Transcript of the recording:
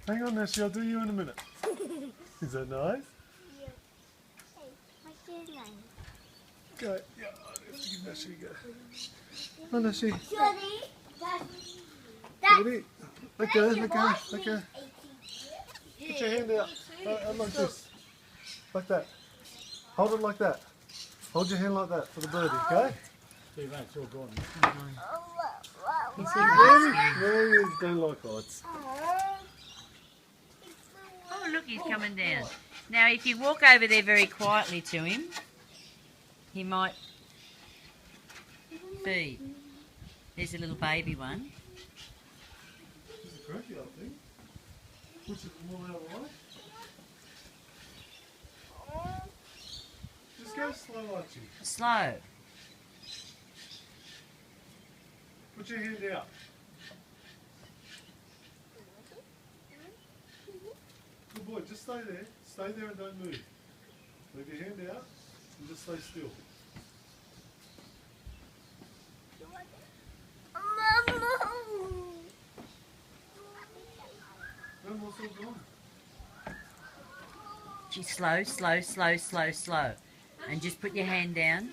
Hang on, Nessie, I'll do you in a minute. Is that nice? Yeah. Hey, what's your name? Go. Yeah, I have to give Nessie a go. Oh, Nessie. Ready? Let go, let go, let go. Put your hand out. Like this. Like that. Hold it like that. Hold your hand like that for the birdie, okay? It's all gone. Is it ready? No, you don't like heights. Oh, look, he's coming down. Now, if you walk over there very quietly to him, he might feed. There's a little baby one. This is cracky, I think. Push it more out of the way. Just go slow, Archie. Slow. Put your hand out. Good boy, just stay there. Stay there and don't move. Leave your hand out and just stay still. No more all gone. She's slow, slow, slow, slow, slow. And just put your hand down.